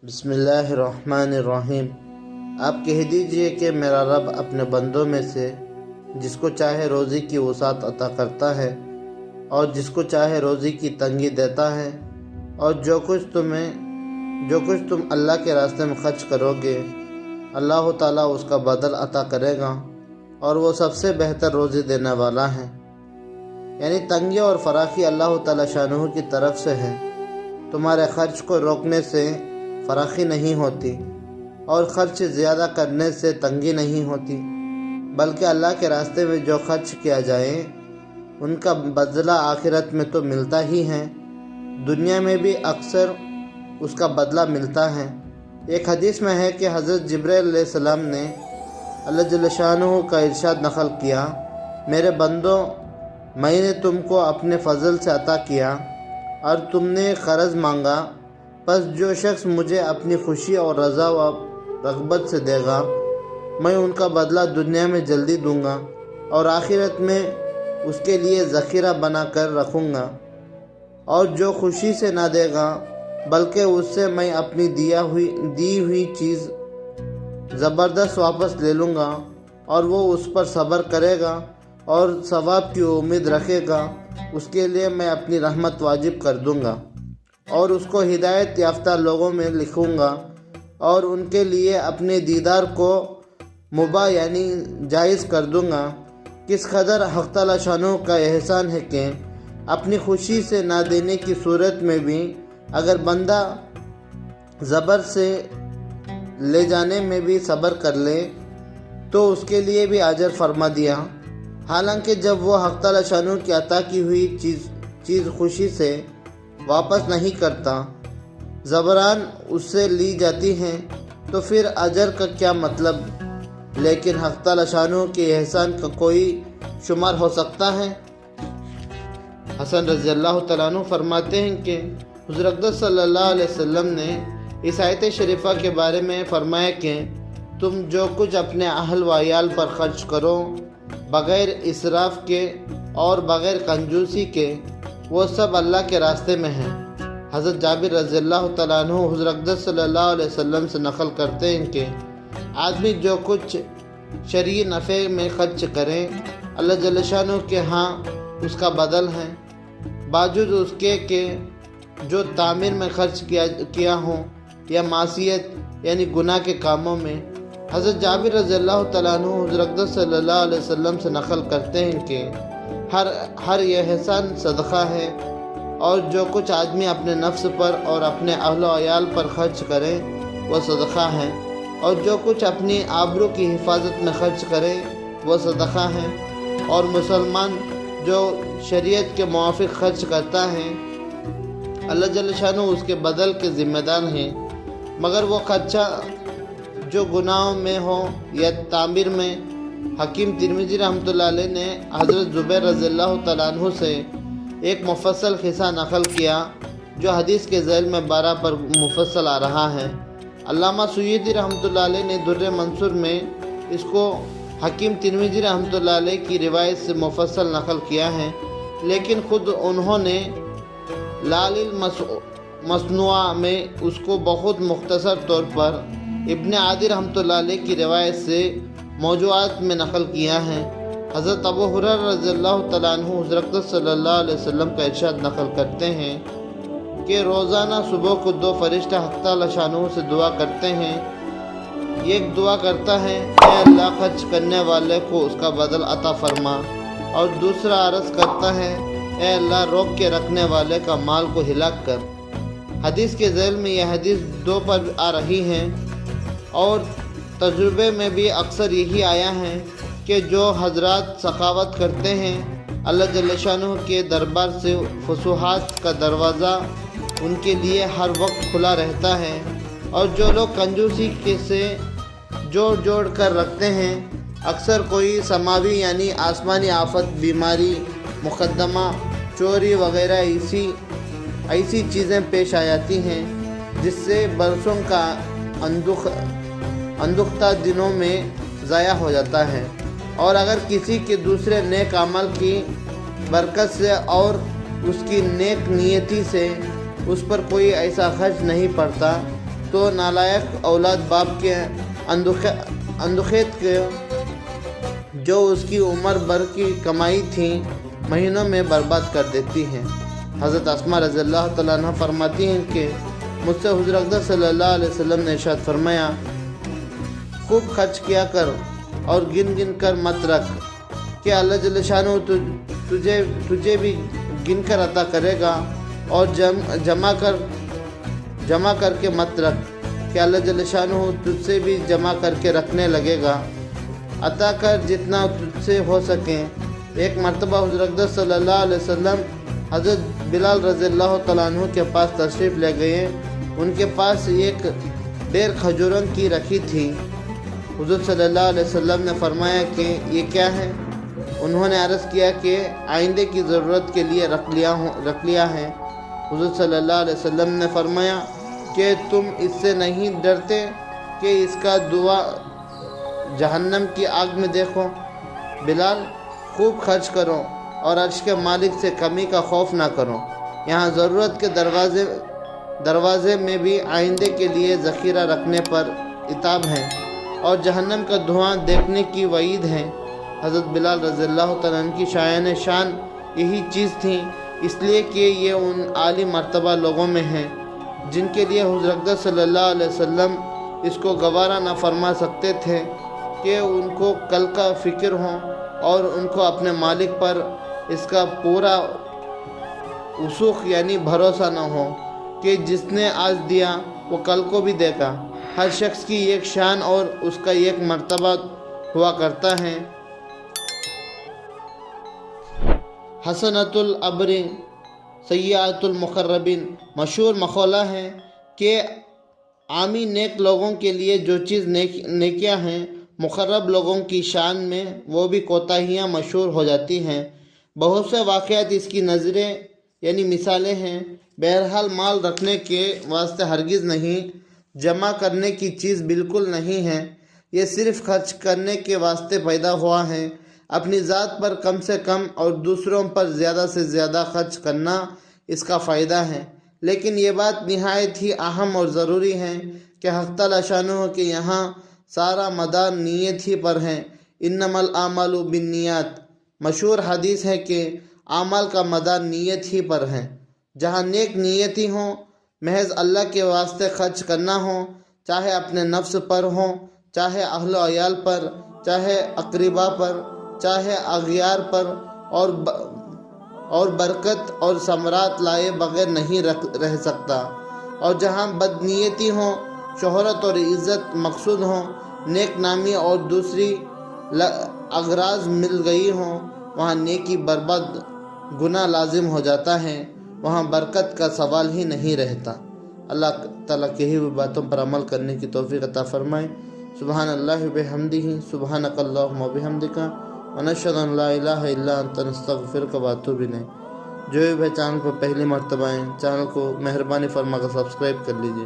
بسم اللہ الرحمن الرحیم۔ آپ کہہ دیجئے کہ میرا رب اپنے بندوں میں سے جس کو چاہے روزی کی وسعت عطا کرتا ہے اور جس کو چاہے روزی کی تنگی دیتا ہے، اور جو کچھ تم اللہ کے راستے میں خرچ کرو گے اللہ تعالیٰ اس کا بدل عطا کرے گا، اور وہ سب سے بہتر روزی دینے والا ہے۔ یعنی تنگی اور فراخی اللہ تعالیٰ شانہ کی طرف سے ہے۔ تمہارے خرچ کو روکنے سے فراخی نہیں ہوتی اور خرچ زیادہ کرنے سے تنگی نہیں ہوتی، بلکہ اللہ کے راستے میں جو خرچ کیا جائے ان کا بدلہ آخرت میں تو ملتا ہی ہے، دنیا میں بھی اکثر اس کا بدلہ ملتا ہے۔ ایک حدیث میں ہے کہ حضرت جبرائیل علیہ السلام نے اللہ جل شانہ کا ارشاد نقل کیا، میرے بندوں، میں نے تم کو اپنے فضل سے عطا کیا اور تم نے قرض مانگا، پس جو شخص مجھے اپنی خوشی اور رضا و رغبت سے دے گا میں ان کا بدلہ دنیا میں جلدی دوں گا اور آخرت میں اس کے لیے ذخیرہ بنا کر رکھوں گا، اور جو خوشی سے نہ دے گا بلکہ اس سے میں اپنی دی ہوئی چیز زبردست واپس لے لوں گا، اور وہ اس پر صبر کرے گا اور ثواب کی امید رکھے گا، اس کے لیے میں اپنی رحمت واجب کر دوں گا اور اس کو ہدایت یافتہ لوگوں میں لکھوں گا، اور ان کے لیے اپنے دیدار کو مباح یعنی جائز کر دوں گا۔ کس قدر حق تعالیٰ شانہ کا احسان ہے کہ اپنی خوشی سے نہ دینے کی صورت میں بھی اگر بندہ زبر سے لے جانے میں بھی صبر کر لے تو اس کے لیے بھی اجر فرما دیا، حالانکہ جب وہ حق تعالیٰ شانہ کی عطا کی ہوئی چیز خوشی سے واپس نہیں کرتا، زبران اس سے لی جاتی ہیں، تو پھر اجر کا کیا مطلب؟ لیکن حق تعالیٰ شانہ کے احسان کا کوئی شمار ہو سکتا ہے؟ حسن رضی اللہ تعالیٰ عنہ فرماتے ہیں کہ حضور اقدس صلی اللہ علیہ وسلم نے اس آیت شریفہ کے بارے میں فرمایا کہ تم جو کچھ اپنے اہل و عیال پر خرچ کرو بغیر اسراف کے اور بغیر کنجوسی کے، وہ سب اللہ کے راستے میں ہیں۔ حضرت جابر رضی اللہ تعالیٰ عنہ حضور اقدس صلی اللہ علیہ وسلم سے نقل کرتے ہیں کہ آدمی جو کچھ شرعی نفع میں خرچ کریں اللہ جل شانہ کے ہاں اس کا بدل ہے، باوجود اس کے کہ جو تعمیر میں خرچ کیا ہوں یا معصیت یعنی گناہ کے کاموں میں۔ حضرت جابر رضی اللہ تعالیٰ عنہ حضور اقدس صلی اللہ علیہ وسلم سے نقل کرتے ہیں کہ ہر یہ احسان صدقہ ہے، اور جو کچھ آدمی اپنے نفس پر اور اپنے اہل و عیال پر خرچ کرے وہ صدقہ ہے، اور جو کچھ اپنی آبرو کی حفاظت میں خرچ کرے وہ صدقہ ہے، اور مسلمان جو شریعت کے موافق خرچ کرتا ہے اللہ جل شانہ اس کے بدل کے ذمہ دار ہیں، مگر وہ خرچہ جو گناہوں میں ہو یا تعمیر میں۔ حکیم ترمذی رحمۃ اللہ علیہ نے حضرت زبیر رضی اللہ تعالیٰ عنہ سے ایک مفصل قصہ نقل کیا جو حدیث کے ذیل میں 12 پر مفصل آ رہا ہے۔ علامہ سیوطی رحمۃ اللہ علیہ نے در منصور میں اس کو حکیم ترمذی رحمۃ اللہ علیہ کی روایت سے مفصل نقل کیا ہے، لیکن خود انہوں نے لال المصنوع میں اس کو بہت مختصر طور پر ابن عادی رحمۃ اللہ علیہ کی روایت سے موضوعات میں نقل کیا ہے۔ حضرت ابو ہریرہ رضی اللہ تعالیٰ عنہ حضور اقدس صلی اللہ علیہ وسلم کا ارشاد نقل کرتے ہیں کہ روزانہ صبح کو 2 فرشتہ حق تعالیٰ شانہ سے دعا کرتے ہیں۔ ایک دعا کرتا ہے اے اللہ خرچ کرنے والے کو اس کا بدل عطا فرما، اور دوسرا عرض کرتا ہے اے اللہ روک کے رکھنے والے کا مال کو ہلاک کر۔ حدیث کے ذیل میں یہ حدیث 2 پر آ رہی ہے، اور تجربے میں بھی اکثر یہی آیا ہے کہ جو حضرات سخاوت کرتے ہیں اللہ جل شانہ کے دربار سے فتوحات کا دروازہ ان کے لیے ہر وقت کھلا رہتا ہے، اور جو لوگ کنجوسی سے جوڑ کر رکھتے ہیں اکثر کوئی سماوی یعنی آسمانی آفت، بیماری، مقدمہ، چوری وغیرہ ایسی چیزیں پیش آ جاتی ہیں جس سے برسوں کا اندوختہ دنوں میں ضائع ہو جاتا ہے، اور اگر کسی کے دوسرے نیک عمل کی برکت سے اور اس کی نیک نیتی سے اس پر کوئی ایسا خرچ نہیں پڑتا تو نالائق اولاد باپ کے اندوخت کے جو اس کی عمر بھر کی کمائی تھی مہینوں میں برباد کر دیتی ہیں۔ حضرت اسماء رضی اللہ تعالیٰ عنہ فرماتی ہیں کہ مجھ سے حضور اقدس صلی اللہ علیہ وسلم نے ارشاد فرمایا، خوب خرچ کیا کر اور گن گن کر مت رکھ کہ اللہ جل شانہ تجھے بھی گن کر عطا کرے گا، اور جمع کر کے مت رکھ کہ اللہ جل شانہ تجھ سے بھی جمع کر کے رکھنے لگے گا۔ عطا کر جتنا تجھ سے ہو سکے۔ ایک مرتبہ حضور اقدس صلی اللہ علیہ وسلم حضرت بلال رضی اللہ تعالیٰ عنہ کے پاس تشریف لے گئے۔ ان کے پاس ایک ڈیر کھجوروں کی رکھی تھی۔ حضور صلی اللہ علیہ وسلم نے فرمایا کہ یہ کیا ہے؟ انہوں نے عرض کیا کہ آئندے کی ضرورت کے لیے رکھ لیا ہے۔ حضور صلی اللہ علیہ وسلم نے فرمایا کہ تم اس سے نہیں ڈرتے کہ اس کا دعا جہنم کی آگ میں دیکھو؟ بلال، خوب خرچ کرو اور عرش کے مالک سے کمی کا خوف نہ کرو۔ یہاں ضرورت کے دروازے میں بھی آئندے کے لیے ذخیرہ رکھنے پر عتاب ہے، اور جہنم کا دھواں دیکھنے کی وعید ہے۔ حضرت بلال رضی اللہ تعالیٰ عنہ کی شان یہی چیز تھی، اس لیے کہ یہ ان عالی مرتبہ لوگوں میں ہیں جن کے لیے حضور اقدس صلی اللہ علیہ وسلم اس کو گوارا نہ فرما سکتے تھے کہ ان کو کل کا فکر ہو، اور ان کو اپنے مالک پر اس کا پورا وثوق یعنی بھروسہ نہ ہو کہ جس نے آج دیا وہ کل کو بھی دے گا۔ ہر شخص کی ایک شان اور اس کا ایک مرتبہ ہوا کرتا ہے۔ حسنۃ الابر سیئۃ المقربین مشہور مقولہ ہے کہ عامی نیک لوگوں کے لیے جو چیز نیکیاں ہیں، مقرب لوگوں کی شان میں وہ بھی کوتاہیاں مشہور ہو جاتی ہیں۔ بہت سے واقعات اس کی نظریں یعنی مثالیں ہیں۔ بہرحال مال رکھنے کے واسطے ہرگز نہیں، جمع کرنے کی چیز بالکل نہیں ہے، یہ صرف خرچ کرنے کے واسطے پیدا ہوا ہے۔ اپنی ذات پر کم سے کم اور دوسروں پر زیادہ سے زیادہ خرچ کرنا اس کا فائدہ ہے، لیکن یہ بات نہایت ہی اہم اور ضروری ہے کہ حق تعالیٰ شانہ کے یہاں سارا مدار نیت ہی پر ہے۔ انما الاعمال بالنیات، مشہور حدیث ہے کہ اعمال کا مدار نیت ہی پر ہے۔ جہاں نیک نیتی ہوں، محض اللہ کے واسطے خرچ کرنا ہو، چاہے اپنے نفس پر ہو، چاہے اہل و عیال پر، چاہے اقربا پر، چاہے اغیار پر، اور برکت اور ثمرات لائے بغیر نہیں رہ سکتا۔ اور جہاں بد نیتی ہوں، شہرت اور عزت مقصود ہوں، نیک نامی اور دوسری اغراض مل گئی ہوں، وہاں نیکی برباد گناہ لازم ہو جاتا ہے، وہاں برکت کا سوال ہی نہیں رہتا۔ اللہ تعالیٰ کہی ہوئی باتوں پر عمل کرنے کی توفیق عطا فرمائے۔ سبحان اللہ بحمدہ، سبحانک اللہم وبحمدک، ونشہد ان لا الہ الا انت نستغفرک واتوب الیک۔ جو بھی چینل پر پہلی مرتبہ ہیں، چینل کو مہربانی فرما کر سبسکرائب کر لیجئے۔